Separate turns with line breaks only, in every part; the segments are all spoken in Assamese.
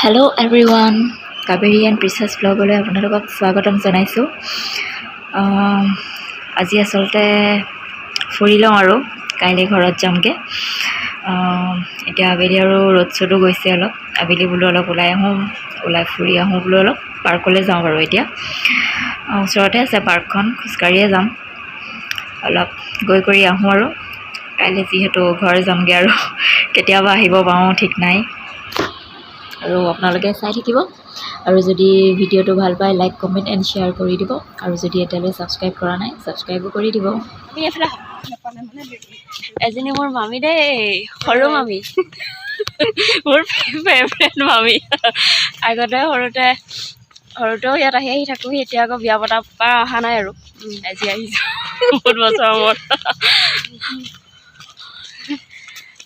Hello everyone, Kaveri and Princess Vlogলৈ আপোনালোকক স্বাগতম জনাইছো। আজি আসলতে ফুৰি লওঁ আৰু কাইলৈ ঘৰত যামগে। এতিয়া আবেলি আৰু ৰ'দ চদো গৈছে অলপ। আবেলি বোলো অলপ ওলাই ফুৰি আহোঁ বোলো অলপ পাৰ্কলৈ যাওঁ বাৰু এতিয়া। ওচৰতে আছে পাৰ্কখন, খোজকাঢ়িয়ে যাম। অলপ গৈ কৰি আহোঁ আৰু কাইলৈ যিহেতু ঘৰ যামগে আৰু কেতিয়াবা আহিব পাওঁ ঠিক নাই। আৰু আপোনালোকে চাই থাকিব আৰু যদি ভিডিঅ'টো ভাল পায় লাইক কমেণ্ট এণ্ড শ্বেয়াৰ কৰি দিব আৰু যদি এতিয়ালৈ ছাবস্ক্ৰাইব কৰা নাই ছাবস্ক্ৰাইবো কৰি দিব। এজনী মোৰ মামী দেই, সৰু মামী মোৰ ফেভৰেট মামী। আগতে সৰুতেও ইয়াত আহি থাকোঁহি, এতিয়া আকৌ বিয়া পতাৰ পৰা অহা নাই আৰু আজি আহিছোঁ বহুত বছৰৰ মূৰত।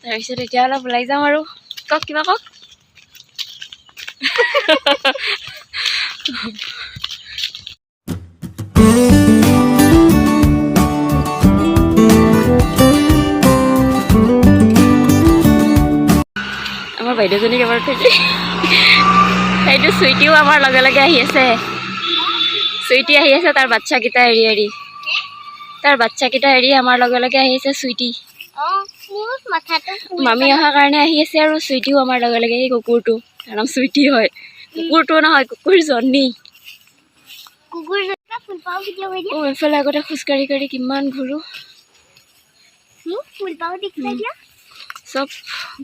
তাৰপিছত এতিয়া অলপ ওলাই যাম আৰু কওক কিবা কওক। আমাৰ বাইদেউজনীক এবাৰ থৈছে, সেইটো চুইটিও আমাৰ লগে লগে আহি আছে। চুইটি আহি আছে তাৰ বাচ্চাকেইটা এৰি আমাৰ লগে লগে আহি আছে চুইটি। মামী অহাৰ কাৰণে আহি আছে আৰু চুইটিও আমাৰ লগে লগে। এই কুকুৰটো তাৰ নাম চুইটি হয়, কুকুৰটো নহয় কুকুৰজনী। এইফালে আগতে খোজকাঢ়ি কাঢ়ি কিমান ঘূৰো। চব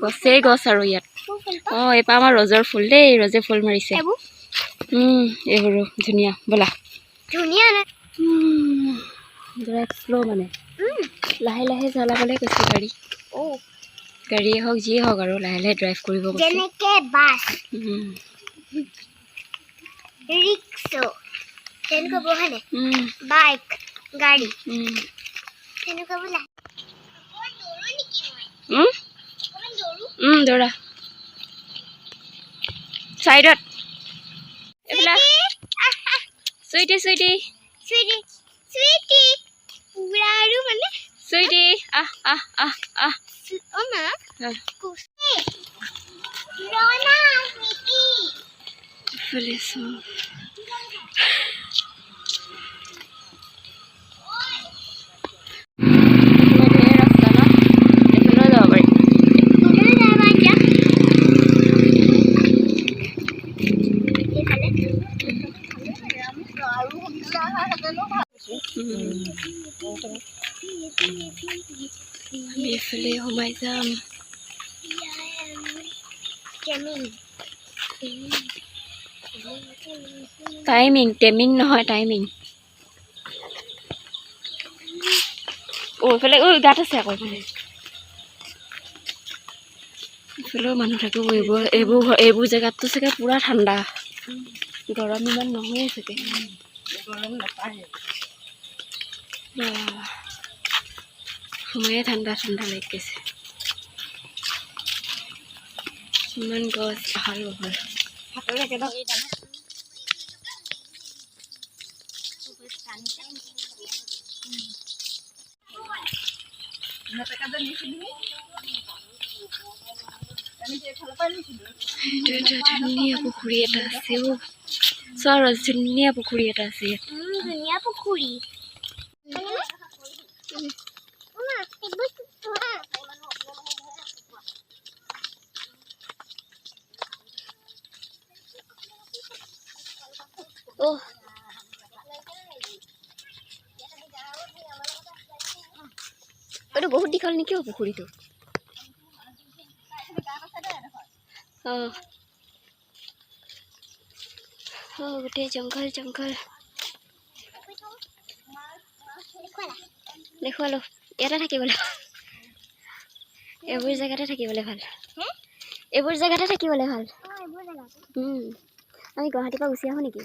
গছেই গছ আৰু ইয়াত। এইবাৰ আমাৰ ৰজৰ ফুল দেই, ৰজে ফুল মাৰিছে। এইবোৰো ধুনীয়া, ব'লা ধুনীয়া শ্ল' মানে লাহে লাহে চলাবলৈ কৈছে গাড়ীয়ে হওক যিয়ে হওক আৰু লাহে লাহে ড্ৰাইভ কৰিব কৈছে।
বাইক গাড়ী
দৌৰা চাইডত। এইবিলাক চুইটি চুইটি
চুইটি চুইটি আৰু মানে
চুইটি আহ আহ আহ আহ
মা
এইফালে চব এইফালে সোমাই যাম। টেমিং নহয় টাইমিং। এইফালে গাত আছে আকৌ। এইফালেও মানুহ থাকিব। এইবোৰ জেগাততো চাগে পুৰা ঠাণ্ডা, গৰম ইমান নহয়ে চাগে। সময়ে ঠাণ্ডা ঠাণ্ডা লাগি গৈছে। ইমান গছ আহল বহল। ধুনীয়া পুখুৰী এটা আছে। ধুনীয়া পুখুৰী এটা আছে ইয়াত।
ধুনীয়া পুখুৰী।
এইটো বহুত দীঘল নেকি পুখুৰীটো? গোটেই জংঘল দেখুৱালো। ইয়াতে থাকিবলৈ, এইবোৰ জেগাতে থাকিবলৈ ভাল। এইবোৰ জেগাতে থাকিবলৈ ভাল। আমি গুৱাহাটীৰ পৰা গুচি আহোঁ নেকি?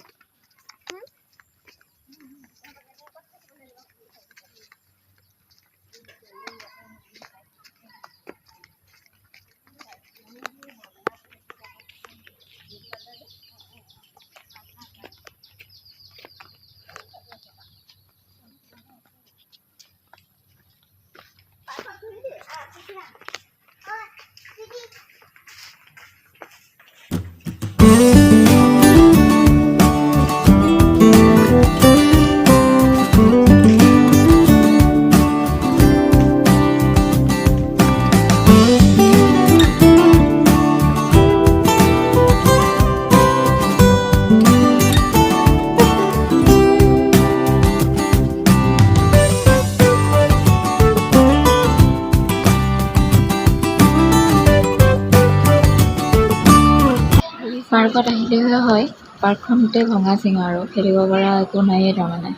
পাৰ্কত আহিলেহে হয়। পাৰ্কখন গোটেই ভঙা চিঙা আৰু খেলিব পৰা একো নাইয়ে তাৰমানে।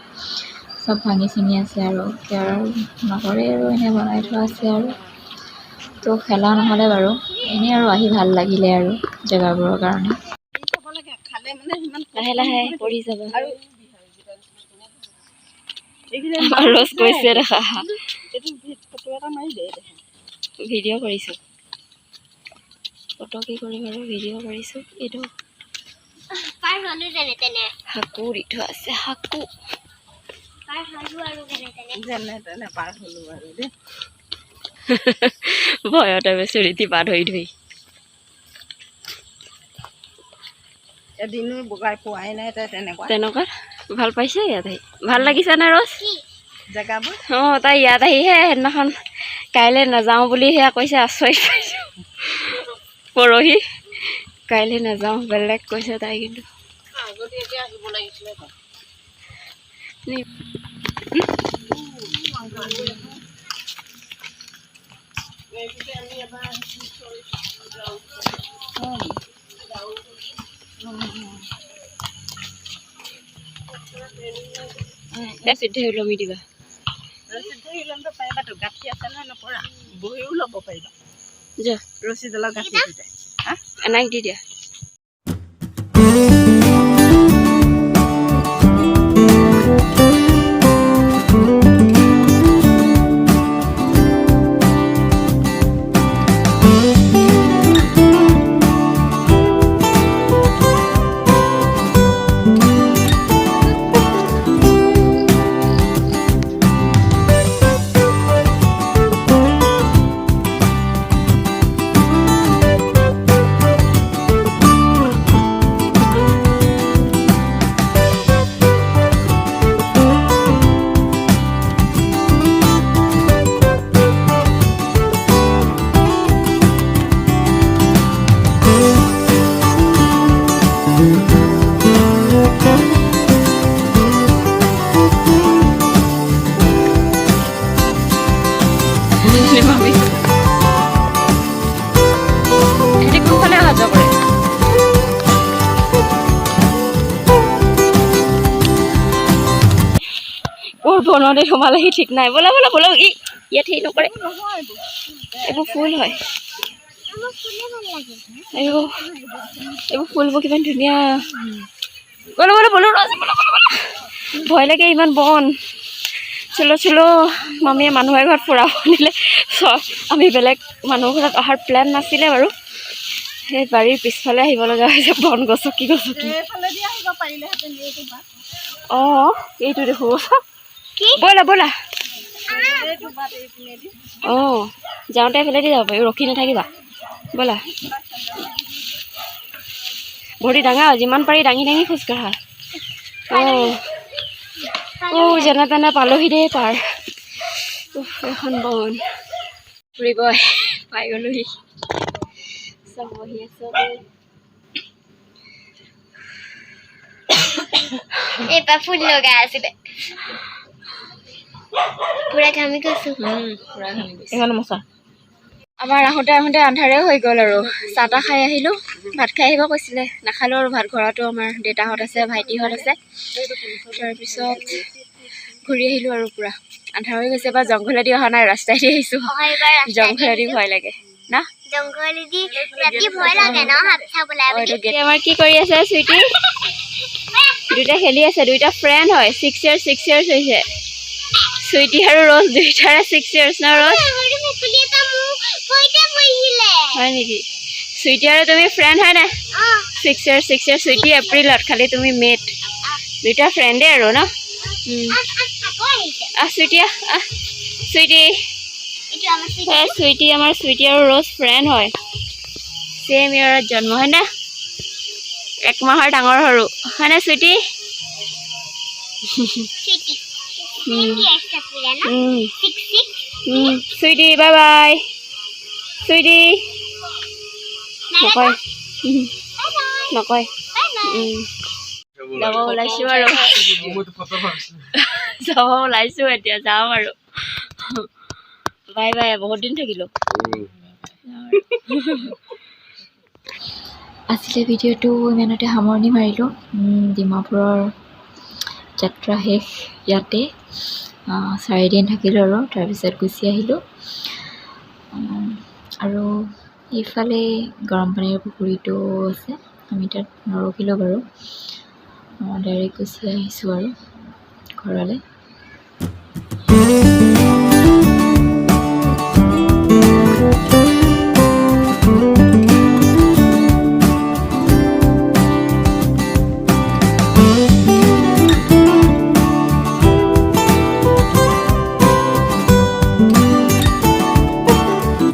চব ভাঙি চিঙি আছে আৰু কেয়াৰ নকৰে আৰু এনেই বনাই থোৱা আছে আৰু। তো খেলা নহ'লে বাৰু এনেই আৰু আহি ভাল লাগিলে আৰু জেগাবোৰৰ কাৰণে। লাহে লাহে পৰি যাব। ৰ'জ কৈছে দেখা ভিডিঅ' কৰিছোঁ। ফটো কি কৰিম আৰু ভিডিঅ' কৰিছোঁ। এইটো শাকু দি থোৱা আছে। শাকু ভয়তে বেচুৰীটি পা ধৰি ধৰি
এদিনো বগাই পোৱাই নাই তাই তেনেকুৱা
তেনেকুৱা ভাল পাইছে ইয়াত আহি। ভাল লাগিছে নে ৰ'জ
জেগাবোৰ?
অঁ তাই ইয়াত আহিহে সেইদিনাখন কাইলৈ নাযাওঁ বুলি সেয়া কৈছে। আচৰিত পাইছোঁ। পৰহি কাইলৈ নাযাওঁ বেলেগ কৈছে তাই। কিন্তু
আগতীয়াকৈ আহিব লাগিছিলে তাই। আমি এবাৰ
চিদ্ধি ওলমি দিবা।
ৰছীডাল পাৰিবাতো গাঁঠি আছে নহয় নপৰা। বহিও ল'ব পাৰিবা
যা
ৰছীডালৰ গাঁঠিটোতে।
এনাক দি দিয়া। বনতে সোমালেহি ঠিক নাই। ব'লা ব'লা ব'লা। ইয়াত হেৰি নকৰে। এইবোৰ ফুল হয়। এইবোৰ ফুলবোৰ কিমান ধুনীয়া। ব'লা ব'লা ব'লা ভয় লাগে ইমান বন। চলো চলো মামীয়ে মানুহে ঘৰত ফুৰাব নিলে। আমি বেলেগ মানুহ ঘৰত অহাৰ প্লেন নাছিলে বাৰু। সেই বাৰীৰ পিছফালে আহিব লগা হৈছে। বন গছকি গছকি। অঁ এইটো দেখো। ব'লা ব'লা। অঁ যাওঁতে এইফালেদি যাব পাৰি। ৰখি নাথাকিবা ব'লা। ভৰি দাঙা যিমান পাৰি দাঙি দাঙি খোজকাঢ়া। অঁ যেনে তেনে পালোহি দেই পাৰ। এখন বন ফুৰিব পাই গ'লোহি। চব বহি আছে। এইবাৰ ফুল লগাই আছিলে। পুৰা ঘামি গৈছো। আমাৰ আহোঁতে আহোঁতে আন্ধাৰে হৈ গ'ল আৰু। চাহ তাহ খাই আহিলোঁ। ভাত খাই আহিব কৈছিলে। নাখালোঁ আৰু ভাত। ঘৰতো আমাৰ দেউতাহঁত আছে ভাইটিহঁত আছে। তাৰপিছত ঘূৰি আহিলোঁ আৰু পূৰা আন্ধাৰ হৈ গৈছে। এবাৰ জংঘলেদি অহা নাই ৰাস্তাইদি আহিছোঁ। জংঘলেদি ভয় লাগে না।
জংঘলেদি ৰাতি ভয় লাগে ন হাত চাবলৈ।
আমাৰ কি কৰি আছে চুইটি? দুইটা খেলি আছে। দুইটা ফ্ৰেণ্ড হয়। 6 years হৈছে। চুইটি আৰু ৰ'জ দুইটাৰে 6 years ন ৰ'জ? হয় নেকি? চুইটি আৰু তুমি ফ্ৰেণ্ড হয় নাই? 6 years চুইটি এপ্ৰিলত। খালি তুমি মে'ত। দুইটা ফ্ৰেণ্ডে আৰু ন? আহ চুইটি আহ চুইটি। চুইটি আমাৰ চুইটি আৰু ৰ'জ ফ্ৰেণ্ড হয়। ছেম ইয়াৰত জন্ম হয় না? 1 মাহৰ ডাঙৰ সৰু হয়নে চুইটি? Sweety bye bye. চুইটি নকয় নকয়। যাব ওলাইছোঁ আৰু যাব ওলাইছোঁ এতিয়া যাওঁ আৰু। Bye bye. বহুত দিন থাকিলোঁ। আজিলে ভিডিঅ'টো ইমানতে সামৰণি মাৰিলোঁ। ডিমাপুৰৰ যাত্ৰা শেষ ইয়াতে। 4 দিন থাকিলোঁ আৰু তাৰপিছত গুচি আহিলোঁ। আৰু এইফালে গৰম পানীৰ পুখুৰীটো আছে, আমি তাত নৰখিলোঁ বাৰু, ডাইৰেক্ট গুচি আহিছোঁ আৰু ঘৰলৈ।